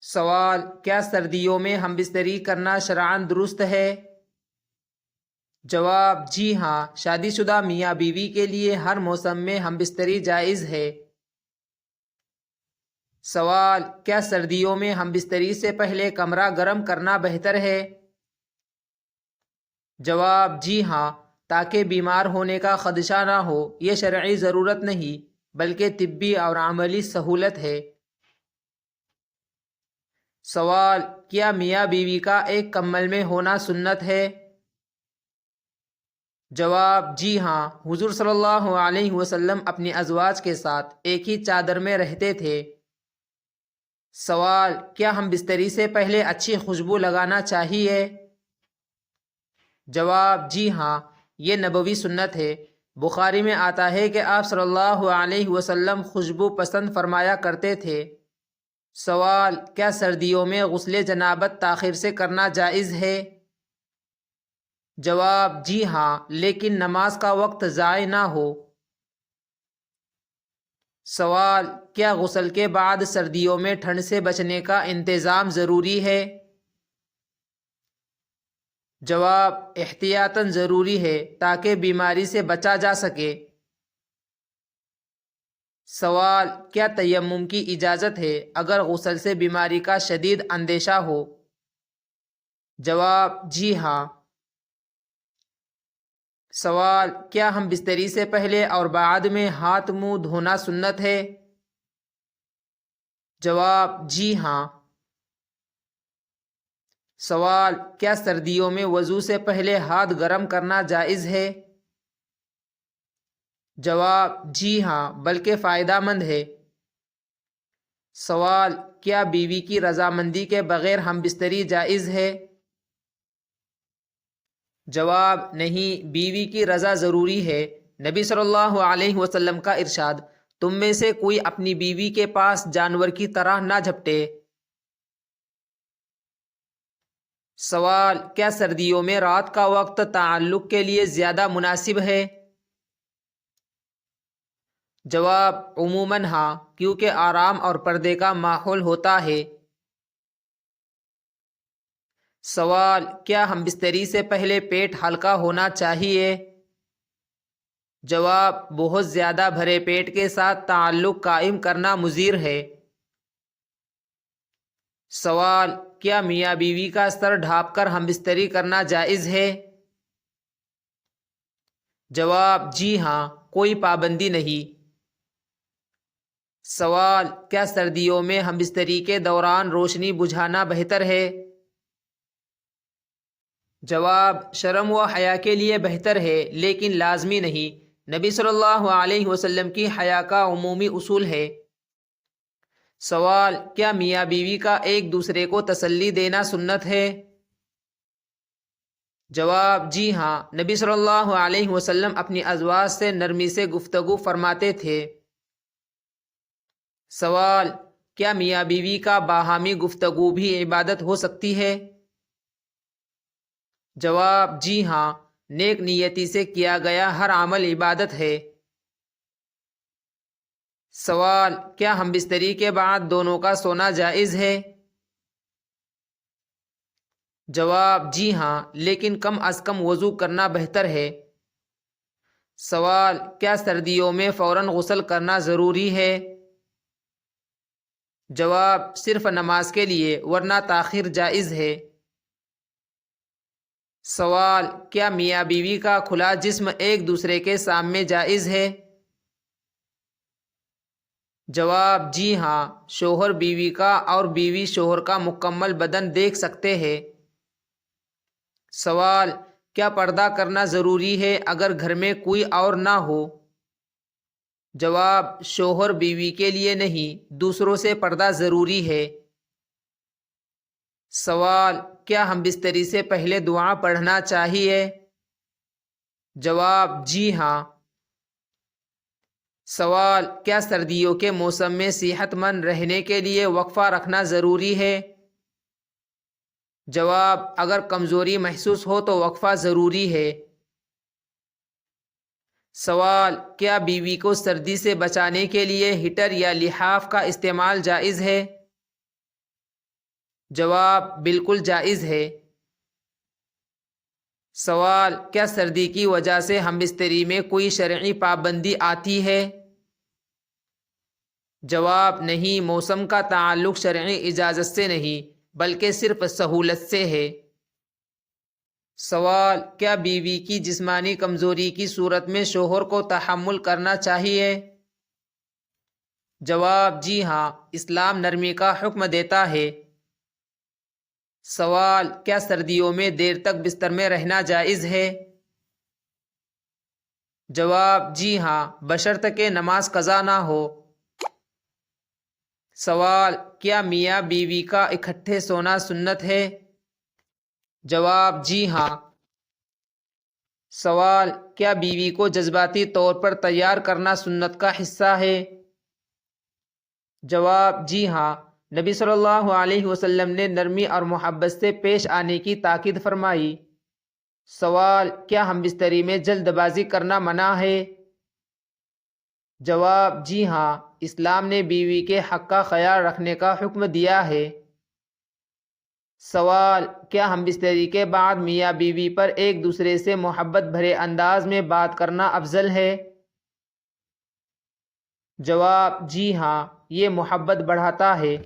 سوال: کیا سردیوں میں ہم بستری کرنا شرعاً درست ہے؟ جواب: جی ہاں، شادی شدہ میاں بیوی کے لیے ہر موسم میں ہم بستری جائز ہے۔ سوال: کیا سردیوں میں ہم بستری سے پہلے کمرہ گرم کرنا بہتر ہے؟ جواب: جی ہاں، تاکہ بیمار ہونے کا خدشہ نہ ہو۔ یہ شرعی ضرورت نہیں بلکہ طبی اور عملی سہولت ہے۔ سوال: کیا میاں بیوی کا ایک کمبل میں ہونا سنت ہے؟ جواب: جی ہاں، حضور صلی اللہ علیہ وسلم اپنی ازواج کے ساتھ ایک ہی چادر میں رہتے تھے۔ سوال: کیا ہم بستری سے پہلے اچھی خوشبو لگانا چاہیے؟ جواب: جی ہاں، یہ نبوی سنت ہے۔ بخاری میں آتا ہے کہ آپ صلی اللہ علیہ وسلم خوشبو پسند فرمایا کرتے تھے۔ سوال: کیا سردیوں میں غسل جنابت تاخیر سے کرنا جائز ہے؟ جواب: جی ہاں، لیکن نماز کا وقت ضائع نہ ہو۔ سوال: کیا غسل کے بعد سردیوں میں ٹھنڈ سے بچنے کا انتظام ضروری ہے؟ جواب: احتیاطاً ضروری ہے تاکہ بیماری سے بچا جا سکے۔ سوال: کیا تیمم کی اجازت ہے اگر غسل سے بیماری کا شدید اندیشہ ہو؟ جواب: جی ہاں۔ سوال: کیا ہم بستری سے پہلے اور بعد میں ہاتھ منہ دھونا سنت ہے؟ جواب: جی ہاں۔ سوال: کیا سردیوں میں وضو سے پہلے ہاتھ گرم کرنا جائز ہے؟ جواب: جی ہاں، بلکہ فائدہ مند ہے۔ سوال: کیا بیوی کی رضامندی کے بغیر ہم بستری جائز ہے؟ جواب: نہیں، بیوی کی رضا ضروری ہے۔ نبی صلی اللہ علیہ وسلم کا ارشاد: تم میں سے کوئی اپنی بیوی کے پاس جانور کی طرح نہ جھپٹے۔ سوال: کیا سردیوں میں رات کا وقت تعلق کے لیے زیادہ مناسب ہے؟ جواب: عموماً ہاں، کیونکہ آرام اور پردے کا ماحول ہوتا ہے۔ سوال: کیا ہم بستری سے پہلے پیٹ ہلکا ہونا چاہیے؟ جواب: بہت زیادہ بھرے پیٹ کے ساتھ تعلق قائم کرنا مضر ہے۔ سوال: کیا میاں بیوی کا سر ڈھانپ کر ہم بستری کرنا جائز ہے؟ جواب: جی ہاں، کوئی پابندی نہیں۔ سوال: کیا سردیوں میں ہم بستری کے دوران روشنی بجھانا بہتر ہے؟ جواب: شرم و حیا کے لیے بہتر ہے لیکن لازمی نہیں۔ نبی صلی اللہ علیہ وسلم کی حیا کا عمومی اصول ہے۔ سوال: کیا میاں بیوی کا ایک دوسرے کو تسلی دینا سنت ہے؟ جواب: جی ہاں، نبی صلی اللہ علیہ وسلم اپنی ازواج سے نرمی سے گفتگو فرماتے تھے۔ سوال: کیا میاں بیوی کا باہمی گفتگو بھی عبادت ہو سکتی ہے؟ جواب: جی ہاں، نیک نیتی سے کیا گیا ہر عمل عبادت ہے۔ سوال: کیا ہم بستری کے بعد دونوں کا سونا جائز ہے؟ جواب: جی ہاں، لیکن کم از کم وضو کرنا بہتر ہے۔ سوال: کیا سردیوں میں فوراً غسل کرنا ضروری ہے؟ جواب: صرف نماز کے لیے، ورنہ تاخیر جائز ہے۔ سوال: کیا میاں بیوی کا کھلا جسم ایک دوسرے کے سامنے جائز ہے؟ جواب: جی ہاں، شوہر بیوی کا اور بیوی شوہر کا مکمل بدن دیکھ سکتے ہیں۔ سوال: کیا پردہ کرنا ضروری ہے اگر گھر میں کوئی اور نہ ہو؟ جواب: شوہر بیوی کے لیے نہیں، دوسروں سے پردہ ضروری ہے۔ سوال: کیا ہم بستری سے پہلے دعا پڑھنا چاہیے؟ جواب: جی ہاں۔ سوال: کیا سردیوں کے موسم میں صحت مند رہنے کے لیے وقفہ رکھنا ضروری ہے؟ جواب: اگر کمزوری محسوس ہو تو وقفہ ضروری ہے۔ سوال: کیا بیوی کو سردی سے بچانے کے لیے ہیٹر یا لحاف کا استعمال جائز ہے؟ جواب بالکل جائز ہے۔ سوال کیا سردی کی وجہ سے ہم بستری میں کوئی شرعی پابندی آتی ہے؟ جواب نہیں، موسم کا تعلق شرعی اجازت سے نہیں بلکہ صرف سہولت سے ہے۔ سوال کیا بیوی کی جسمانی کمزوری کی صورت میں شوہر کو تحمل کرنا چاہیے؟ جواب جی ہاں، اسلام نرمی کا حکم دیتا ہے۔ سوال کیا سردیوں میں دیر تک بستر میں رہنا جائز ہے؟ جواب جی ہاں، بشرط کہ نماز قضا نہ ہو۔ سوال کیا میاں بیوی کا اکٹھے سونا سنت ہے؟ جواب جی ہاں۔ سوال کیا بیوی کو جذباتی طور پر تیار کرنا سنت کا حصہ ہے؟ جواب جی ہاں، نبی صلی اللہ علیہ وسلم نے نرمی اور محبت سے پیش آنے کی تاکید فرمائی۔ سوال کیا ہم بستری میں جلد بازی کرنا منع ہے؟ جواب جی ہاں، اسلام نے بیوی کے حق کا خیال رکھنے کا حکم دیا ہے۔ سوال کیا ہم بستری کے بعد میاں بیوی پر ایک دوسرے سے محبت بھرے انداز میں بات کرنا افضل ہے؟ جواب جی ہاں، یہ محبت بڑھاتا ہے۔